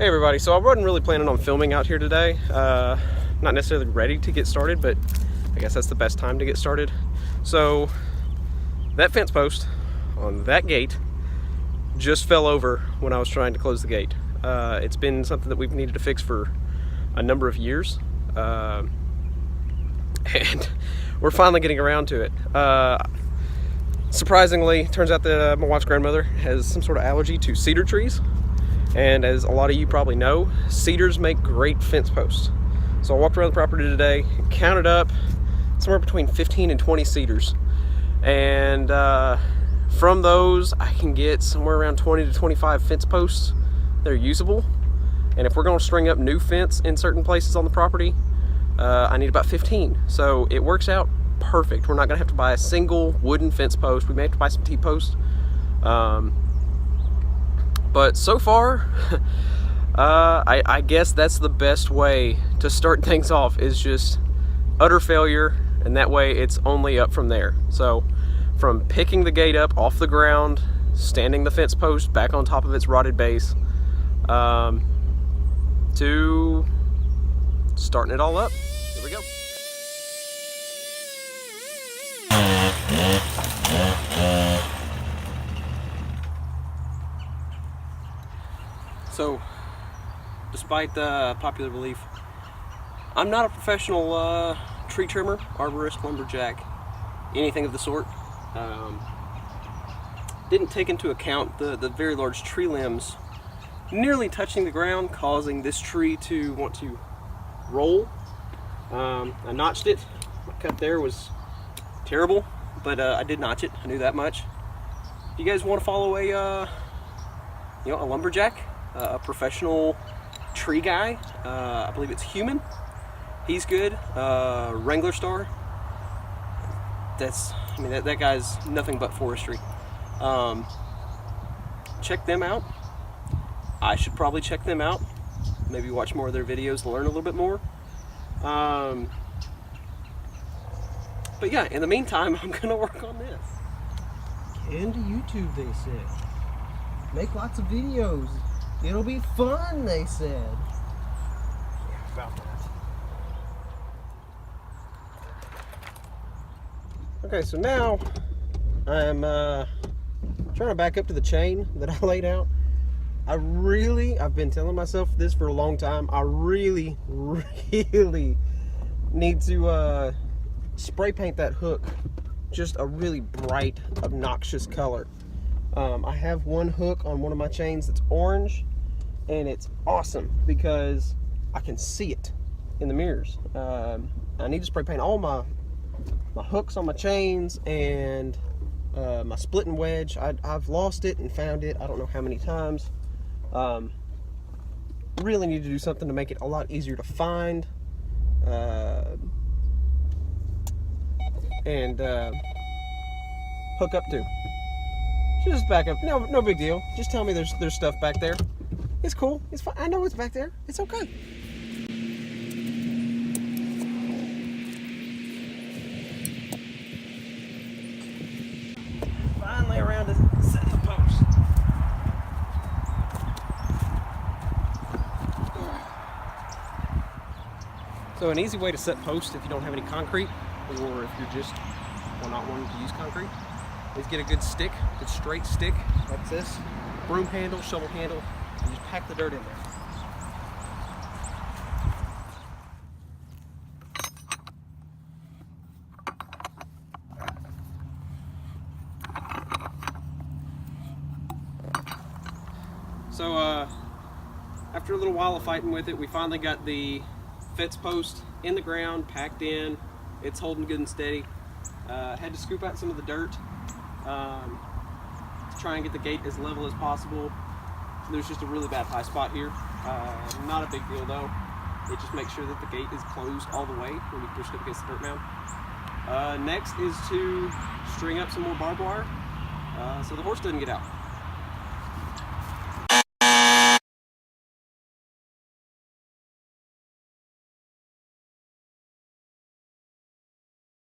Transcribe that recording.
Hey everybody, so I wasn't really planning on filming out here today. Not necessarily ready to get started, but I guess that's the best time to get started. So that fence post on that gate just fell over when I was trying to close the gate. It's been something that we've needed to fix for a number of years, and we're finally getting around to it. Surprisingly, turns out that my wife's grandmother has some sort of allergy to cedar trees. And as a lot of you probably know, cedars make great fence posts. So I walked around the property today and counted up somewhere between 15 and 20 cedars. And from those, I can get somewhere around 20 to 25 fence posts that are usable. And if we're gonna string up new fence in certain places on the property, I need about 15. So it works out perfect. We're not gonna have to buy a single wooden fence post. We may have to buy some T-posts. But so far, I guess that's the best way to start things off, is just utter failure, and that way it's only up from there. So from picking the gate up off the ground, standing the fence post back on top of its rotted base, to starting it all up. Here we go. So, despite the popular belief, I'm not a professional tree trimmer, arborist, lumberjack, anything of the sort. Didn't take into account the very large tree limbs nearly touching the ground, causing this tree to want to roll. I notched it. My cut there was terrible, but I did notch it. I knew that much. If you guys want to follow a lumberjack, a professional tree guy, I believe it's Human. He's good. Wrangler Star. That guy's nothing but forestry. Check them out. I should probably check them out. Maybe watch more of their videos to learn a little bit more. But yeah, in the meantime, I'm gonna work on this. Into YouTube, they said. Make lots of videos. It'll be fun, they said. Yeah, about that. Okay, so now I'm trying to back up to the chain that I laid out. I've been telling myself this for a long time. I really need to spray paint that hook just a really bright, obnoxious color. I have one hook on one of my chains that's orange, and it's awesome because I can see it in the mirrors. I need to spray paint all my hooks on my chains and my split and wedge. I've lost it and found it I don't know how many times. Really need to do something to make it a lot easier to find and hook up to. Just back up. No big deal. Just tell me there's stuff back there. It's cool. It's fine. I know it's back there. It's okay. Finally around to set the post. So an easy way to set posts if you don't have any concrete, or if you're just not wanting to use concrete, is get a good stick, good straight stick like this, broom handle, shovel handle, and just pack the dirt in there. So after a little while of fighting with it, we finally got the fence post in the ground, packed in. It's holding good and steady. Had to scoop out some of the dirt to try and get the gate as level as possible. There's just a really bad high spot here. Not a big deal though. It just makes sure that the gate is closed all the way when you push it up against the dirt mound. Next is to string up some more barbed wire so the horse doesn't get out.